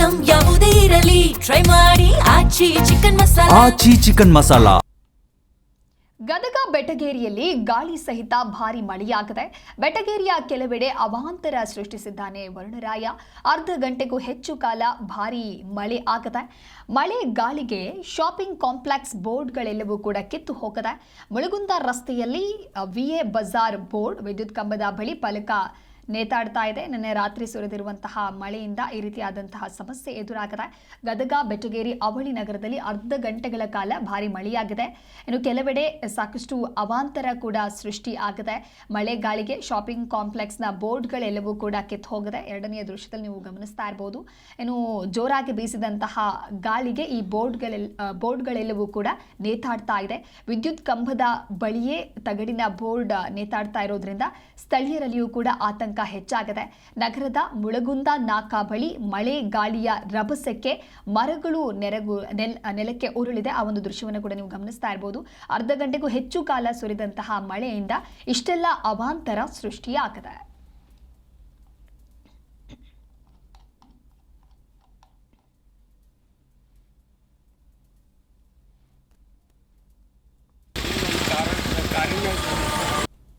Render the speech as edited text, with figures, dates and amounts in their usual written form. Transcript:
Item ಯಾವುದೇ ಇರಲಿ try ಮಾಡಿ ಆಚಿ ಚಿಕನ್ ಮಸಾಲಾ. ಗದಗ ಬೆಟಗೇರಿಯಲ್ಲಿ ಗಾಳಿ ಸಹಿತ ಭಾರಿ ಮಳೆಯಾಗಿದೆ. ಬೆಟಗೇರಿಯ ಕೆಲವೆಡೆ ಅವಾಂತರ ಸೃಷ್ಟಿಸಿದ್ದಾನೆ ವರುಣರಾಯ. ಅರ್ಧ ಗಂಟೆಗೂ ಹೆಚ್ಚು ಕಾಲ ಭಾರಿ ಮಳೆ ಆಗಿದೆ. ಮಳೆ ಗಾಳಿಗೆ ಶಾಪಿಂಗ್ ಕಾಂಪ್ಲೆಕ್ಸ್ ಬೋರ್ಡ್ಗಳೆಲ್ಲವೂ ಕೂಡ ಕಿತ್ತು ಹೋಗಿದೆ. ಮುಳಗುಂದ ರಸ್ತೆಯಲ್ಲಿ ವಿಎ ಬಜಾರ್ ಬೋರ್ಡ್ ವಿದ್ಯುತ್ ಕಂಬದ ಬಳಿ ಫಲಕ ನೇತಾಡ್ತಾ ಇದೆ. ನಿನ್ನೆ ರಾತ್ರಿ ಸುರಿದಿರುವಂತಹ ಮಳೆಯಿಂದ ಈ ರೀತಿಯಾದಂತಹ ಸಮಸ್ಯೆ ಎದುರಾಗಿದೆ. ಗದಗ ಬೆಟಗೇರಿ ಅವಳಿ ನಗರದಲ್ಲಿ ಅರ್ಧ ಗಂಟೆಗಳ ಕಾಲ ಭಾರಿ ಮಳೆಯಾಗಿದೆ. ಇನ್ನು ಕೆಲವೆಡೆ ಸಾಕಷ್ಟು ಅವಾಂತರ ಕೂಡ ಸೃಷ್ಟಿ ಆಗಿದೆ. ಮಳೆ ಗಾಳಿಗೆ ಶಾಪಿಂಗ್ ಕಾಂಪ್ಲೆಕ್ಸ್ನ ಬೋರ್ಡ್ಗಳೆಲ್ಲವೂ ಕೂಡ ಕಿತ್ತು ಹೋಗಿದೆ. ಎರಡನೆಯ ದೃಶ್ಯದಲ್ಲಿ ನೀವು ಗಮನಿಸ್ತಾ ಇರಬಹುದು. ಇನ್ನು ಜೋರಾಗಿ ಬೀಸಿದಂತಹ ಗಾಳಿಗೆ ಈ ಬೋರ್ಡ್ಗಳೆಲ್ಲವೂ ಕೂಡ ನೇತಾಡ್ತಾ ಇದೆ. ವಿದ್ಯುತ್ ಕಂಬದ ಬಳಿಯೇ ತಗಡಿನ ಬೋರ್ಡ್ ನೇತಾಡ್ತಾ ಇರೋದ್ರಿಂದ ಸ್ಥಳೀಯರಲ್ಲಿಯೂ ಕೂಡ ಆತಂಕ ಹೆಚ್ಚಾಗಿದೆ. ನಗರದ ಮುಳಗುಂದ ನಾಕಾ ಬಳಿ ಮಳೆ ಗಾಳಿಯ ರಭಸಕ್ಕೆ ಮರಗಳು ನೆಲಕ್ಕೆ ಉರುಳಿದೆ. ಆ ಒಂದು ದೃಶ್ಯವನ್ನು ಕೂಡ ನೀವು ಗಮನಿಸ್ತಾ ಇರಬಹುದು. ಅರ್ಧ ಗಂಟೆಗೂ ಹೆಚ್ಚು ಕಾಲ ಸುರಿದಂತಹ ಮಳೆಯಿಂದ ಇಷ್ಟೆಲ್ಲ ಅವಾಂತರ ಸೃಷ್ಟಿಯಾಗಿದೆ.